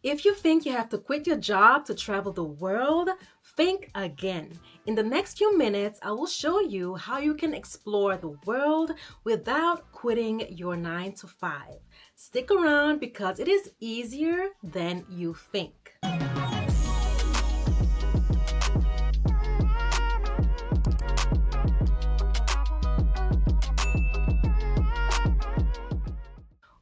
If you think you have to quit your job to travel the world, think again. In the next few minutes, I will show you how you can explore the world without quitting your 9 to 5. Stick around because it is easier than you think.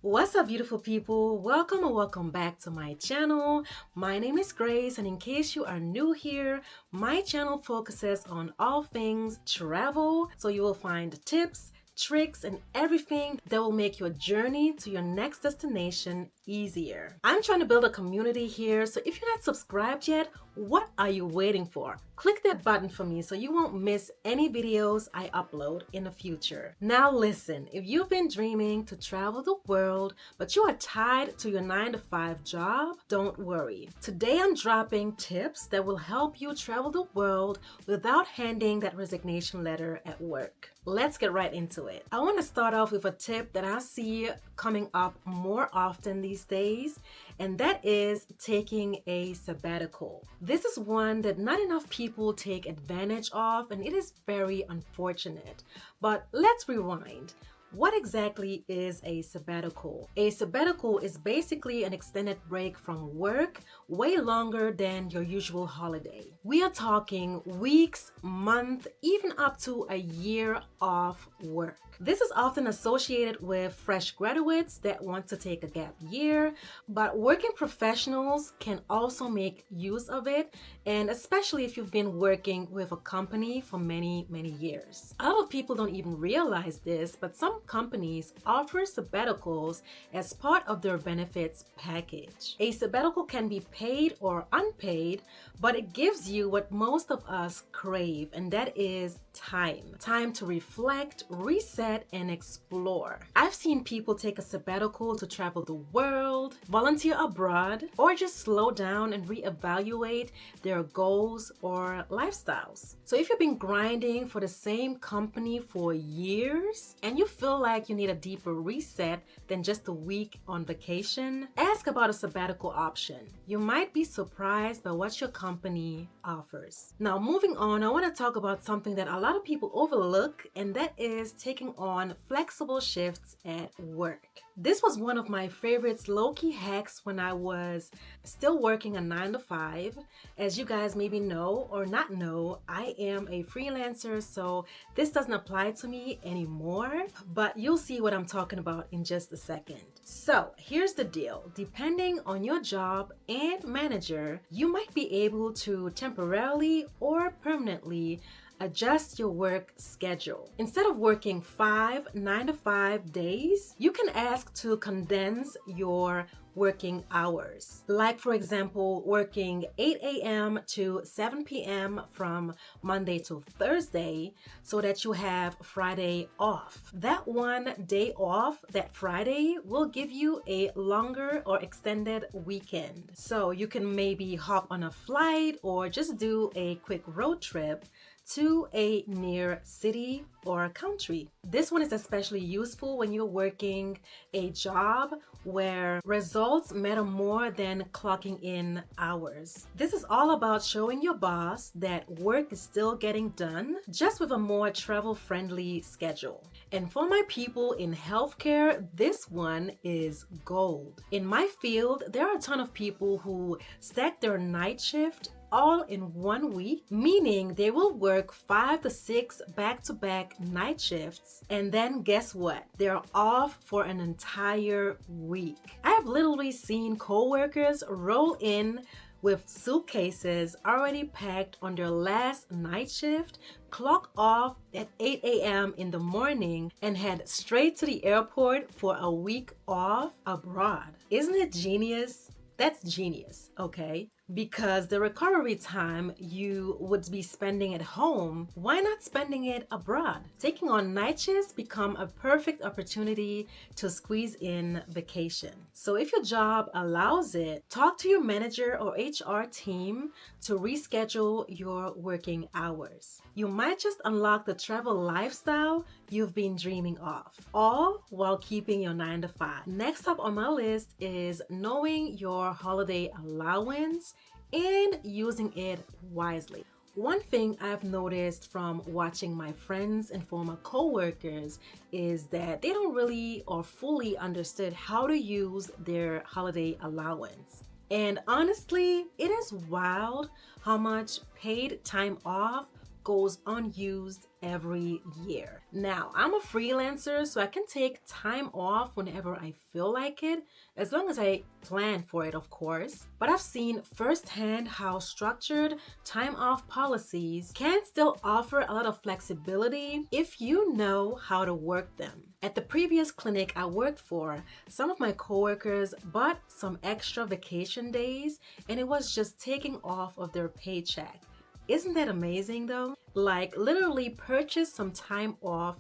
What's up, beautiful people? Welcome or welcome back to my channel. My name is Grace, and in case you are new here, my channel focuses on all things travel, so you will find tips, tricks, and everything that will make your journey to your next destination easier. I'm trying to build a community here, so if you're not subscribed yet, what are you waiting for? Click that button for me so you won't miss any videos I upload in the future. Now listen, if you've been dreaming to travel the world, but you are tied to your 9 to 5 job, don't worry. Today I'm dropping tips that will help you travel the world without handing that resignation letter at work. Let's get right into it. I want to start off with a tip that I see coming up more often these days, and that is taking a sabbatical. This is one that not enough people take advantage of, and it is very unfortunate. But let's rewind. What exactly is a sabbatical? A sabbatical is basically an extended break from work, way longer than your usual holiday. We are talking weeks, months, even up to a year off work. This is often associated with fresh graduates that want to take a gap year, but working professionals can also make use of it, and especially if you've been working with a company for many years. A lot of people don't even realize this, but some companies offer sabbaticals as part of their benefits package. A sabbatical can be paid or unpaid, but it gives you what most of us crave, and that is time. Time to reflect, reset, and explore. I've seen people take a sabbatical to travel the world, volunteer abroad, or just slow down and reevaluate their goals or lifestyles. So if you've been grinding for the same company for years and you feel like you need a deeper reset than just a week on vacation, ask about a sabbatical option. You might be surprised by what your company offers. Now, moving on, I want to talk about something that a lot of people overlook, and that is taking on flexible shifts at work. This was one of my favorites, low-key hacks when I was still working a 9 to 5. As you guys maybe know or not know, I am a freelancer, so this doesn't apply to me anymore, but you'll see what I'm talking about in just a second. So here's the deal. Depending on your job and manager, you might be able to temporarily or permanently adjust your work schedule. Instead of working 5 9 to 5 days, you can ask to condense your working hours. Like, for example, working 8 a.m. to 7 p.m. from Monday to Thursday so that you have Friday off. That one day off, that Friday, will give you a longer or extended weekend. So you can maybe hop on a flight or just do a quick road trip to a near city or country. This one is especially useful when you're working a job where results matter more than clocking in hours. This is all about showing your boss that work is still getting done, just with a more travel-friendly schedule. And for my people in healthcare, this one is gold. In my field, there are a ton of people who stack their night shift all in 1 week, meaning they will work 5 to 6 back-to-back night shifts, and then guess what? They're off for an entire week. I've literally seen coworkers roll in with suitcases already packed on their last night shift, clock off at 8 a.m. in the morning, and head straight to the airport for a week off abroad. Isn't it genius? That's genius, okay? because the recovery time you would be spending at home, why not spending it abroad? Taking on night shifts become a perfect opportunity to squeeze in vacation. So if your job allows it, talk to your manager or HR team to reschedule your working hours. You might just unlock the travel lifestyle you've been dreaming of, all while keeping your 9 to 5. Next up on my list is knowing your holiday allowance and using it wisely. One thing I've noticed from watching my friends and former coworkers is that they don't really or fully understood how to use their holiday allowance. And honestly, it is wild how much paid time off goes unused every year. Now, I'm a freelancer, so I can take time off whenever I feel like it, as long as I plan for it, of course. But I've seen firsthand how structured time off policies can still offer a lot of flexibility if you know how to work them. At the previous clinic I worked for, some of my coworkers bought some extra vacation days, and it was just taking off of their paycheck. Isn't that amazing though? Like literally purchase some time off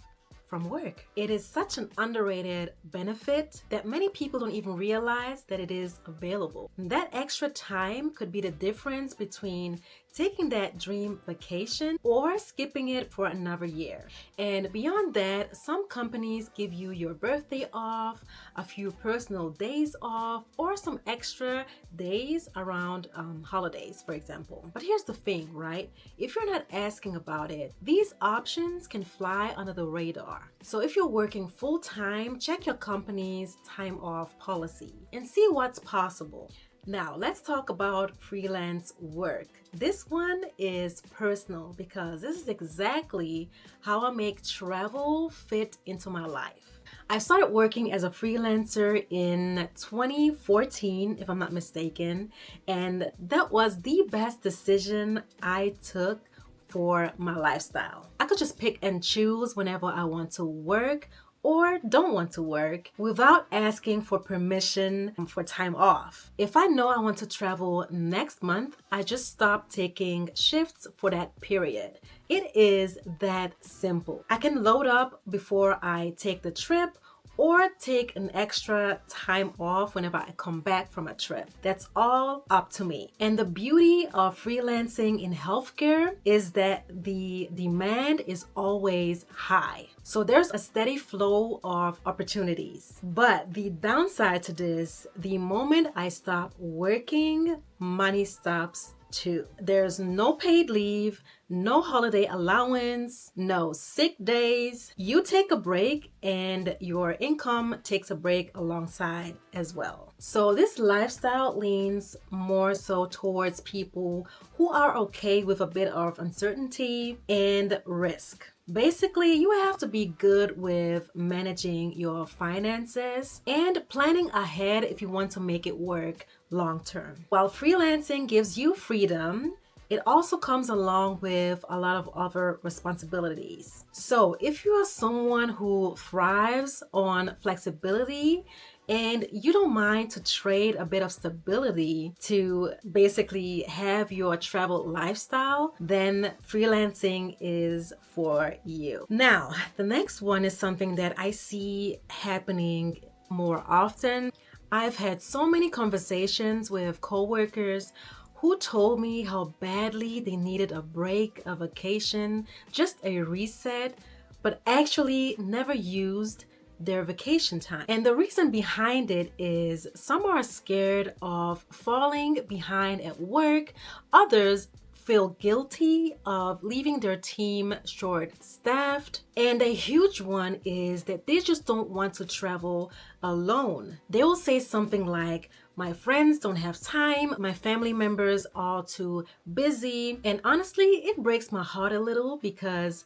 from work. It is such an underrated benefit that many people don't even realize that it is available. That extra time could be the difference between taking that dream vacation or skipping it for another year. And beyond that, some companies give you your birthday off, a few personal days off, or some extra days around holidays, for example. But here's the thing, right? If you're not asking about it, these options can fly under the radar. So if you're working full-time, check your company's time off policy and see what's possible. Now, let's talk about freelance work. This one is personal because this is exactly how I make travel fit into my life. I started working as a freelancer in 2014, if I'm not mistaken, and that was the best decision I took for my lifestyle. I could just pick and choose whenever I want to work or don't want to work without asking for permission for time off. If I know I want to travel next month, I just stop taking shifts for that period. It is that simple. I can load up before I take the trip or take an extra time off whenever I come back from a trip. That's all up to me. And the beauty of freelancing in healthcare is that the demand is always high. So there's a steady flow of opportunities. But the downside to this, the moment I stop working, money stops too. There's no paid leave, no holiday allowance, no sick days. You take a break and your income takes a break alongside as well. So this lifestyle leans more so towards people who are okay with a bit of uncertainty and risk. Basically, you have to be good with managing your finances and planning ahead if you want to make it work long term. While freelancing gives you freedom, it also comes along with a lot of other responsibilities. So if you are someone who thrives on flexibility and you don't mind to trade a bit of stability to basically have your travel lifestyle, then freelancing is for you. Now, the next one is something that I see happening more often. I've had so many conversations with coworkers who told me how badly they needed a break, a vacation, just a reset, but actually never used their vacation time. And the reason behind it is some are scared of falling behind at work, others feel guilty of leaving their team short-staffed, and a huge one is that they just don't want to travel alone. They will say something like, my friends don't have time, my family members are too busy, and honestly, it breaks my heart a little because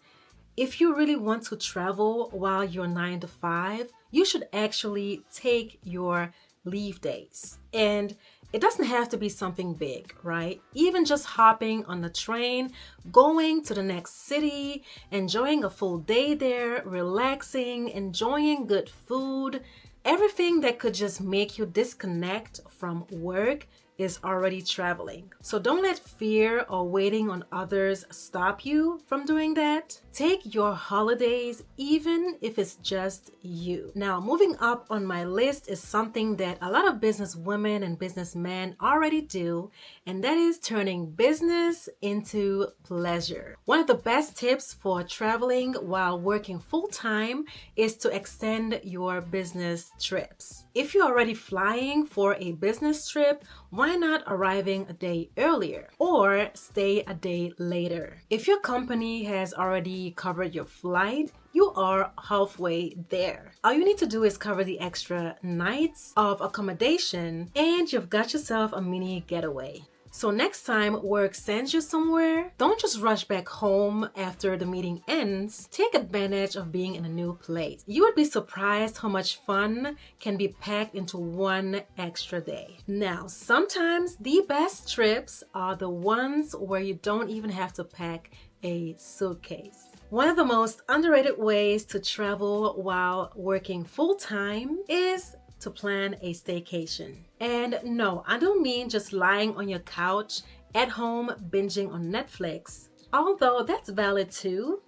if you really want to travel while you're 9 to 5, you should actually take your leave days. And it doesn't have to be something big, right? Even just hopping on the train, going to the next city, enjoying a full day there, relaxing, enjoying good food, everything that could just make you disconnect from work is already traveling. So don't let fear or waiting on others stop you from doing that. Take your holidays, even if it's just you. Now, moving up on my list is something that a lot of business women and businessmen already do, and that is turning business into pleasure. One of the best tips for traveling while working full-time is to extend your business trips. If you're already flying for a business trip, why not arriving a day earlier or stay a day later? If your company has already covered your flight, you are halfway there. All you need to do is cover the extra nights of accommodation and you've got yourself a mini getaway. So next time work sends you somewhere, don't just rush back home after the meeting ends. Take advantage of being in a new place. You would be surprised how much fun can be packed into one extra day. Now, sometimes the best trips are the ones where you don't even have to pack a suitcase. One of the most underrated ways to travel while working full-time is to plan a staycation. And no, I don't mean just lying on your couch at home binging on Netflix, although that's valid too.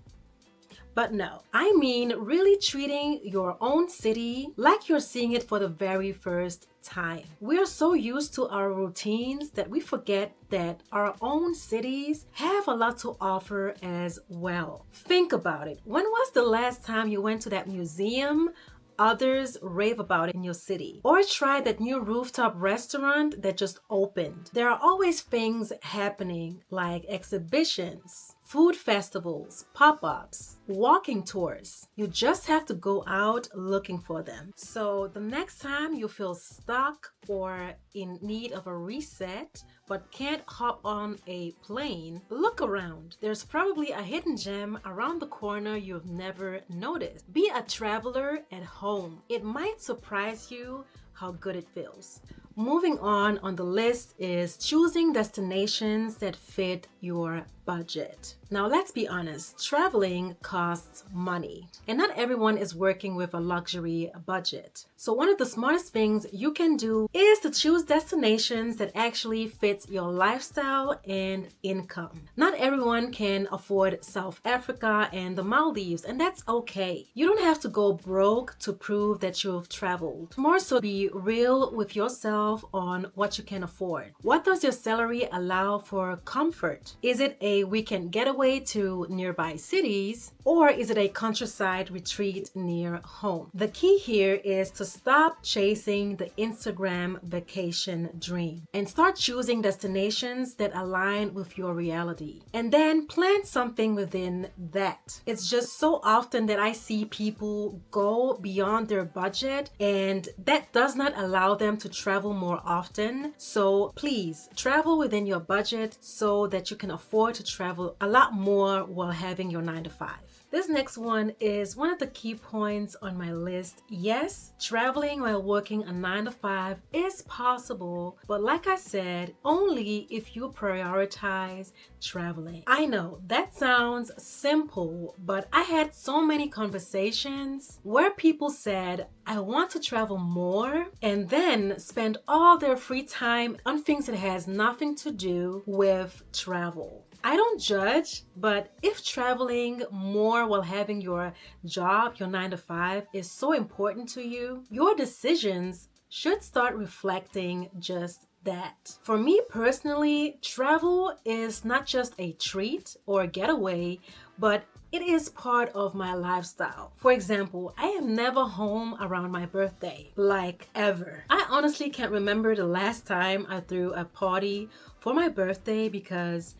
But no, I mean really treating your own city like you're seeing it for the very first time. We're so used to our routines that we forget that our own cities have a lot to offer as well. Think about it. When was the last time you went to that museum others rave about in your city? Or try that new rooftop restaurant that just opened? There are always things happening like exhibitions, food festivals, pop-ups, walking tours. You just have to go out looking for them. So the next time you feel stuck or in need of a reset but can't hop on a plane, look around. There's probably a hidden gem around the corner you've never noticed. Be a traveler at home. It might surprise you how good it feels. Moving on the list is choosing destinations that fit your budget. Now let's be honest, traveling costs money and not everyone is working with a luxury budget. So one of the smartest things you can do is to choose destinations that actually fit your lifestyle and income. Not everyone can afford South Africa and the Maldives, and that's okay. You don't have to go broke to prove that you've traveled. More so, be real with yourself on what you can afford. What does your salary allow for comfort? Is it a weekend getaway to nearby cities, or is it a countryside retreat near home? The key here is to stop chasing the Instagram vacation dream and start choosing destinations that align with your reality, and then plan something within that. It's just so often that I see people go beyond their budget, and that does not allow them to travel more often. So please travel within your budget so that you can afford to travel a lot more while having your 9-to-5. This next one is one of the key points on my list. Yes, traveling while working a 9-to-5 is possible, but like I said, only if you prioritize traveling. I know that sounds simple, but I had so many conversations where people said, I want to travel more, and then spend all their free time on things that has nothing to do with travel. I don't judge, but if traveling more while having your job, your 9-to-5, is so important to you, your decisions should start reflecting just that. For me personally, travel is not just a treat or a getaway, but it is part of my lifestyle. For example, I am never home around my birthday, like ever. I honestly can't remember the last time I threw a party for my birthday because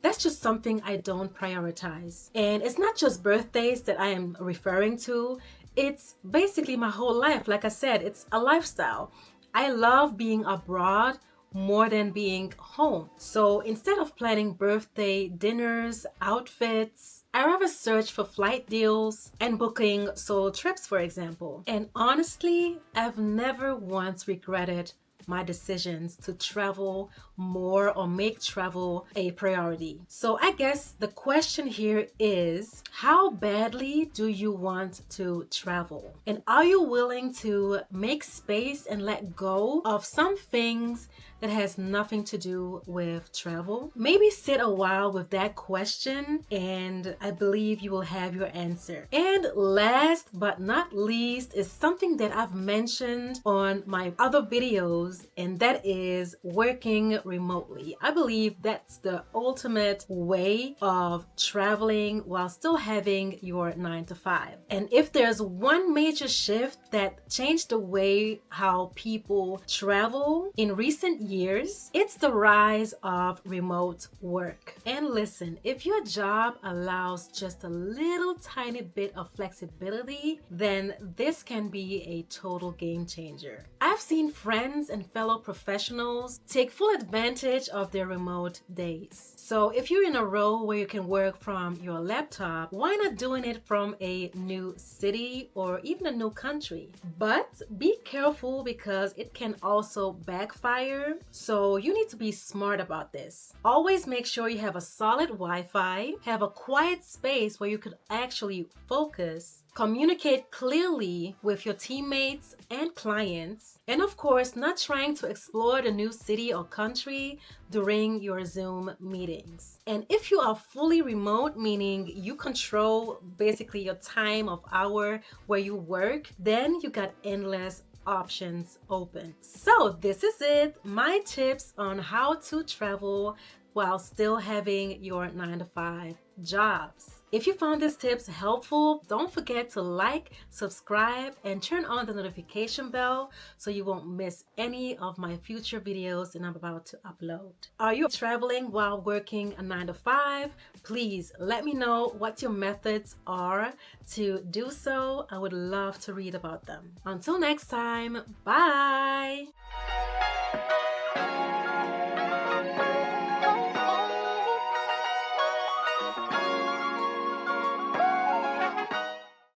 that's just something I don't prioritize. And it's not just birthdays that I am referring to. It's basically my whole life. Like I said, it's a lifestyle. I love being abroad more than being home. So instead of planning birthday dinners, outfits, I rather search for flight deals and booking solo trips, for example. And honestly, I've never once regretted my decisions to travel more or make travel a priority. So I guess the question here is, how badly do you want to travel? And are you willing to make space and let go of some things that has nothing to do with travel? Maybe sit a while with that question and I believe you will have your answer. And last but not least is something that I've mentioned on my other videos, and that is working remotely. I believe that's the ultimate way of traveling while still having your 9 to 5. And if there's one major shift that changed the way how people travel in recent years, it's the rise of remote work. And listen, if your job allows just a little tiny bit of flexibility, then this can be a total game changer. I've seen friends and fellow professionals take full advantage of their remote days. So if you're in a role where you can work from your laptop, why not doing it from a new city or even a new country? But be careful because it can also backfire. So you need to be smart about this. Always make sure you have a solid Wi-Fi, have a quiet space where you could actually focus, communicate clearly with your teammates and clients, and of course, not trying to explore the new city or country during your Zoom meetings. And if you are fully remote, meaning you control basically your time of hour where you work, then you got endless options open. So this is it, my tips on how to travel while still having your 9 to 5 jobs. If you found these tips helpful, don't forget to like, subscribe, and turn on the notification bell so you won't miss any of my future videos that I'm about to upload. Are you traveling while working a 9 to 5? Please let me know what your methods are to do so. I would love to read about them. Until next time, bye!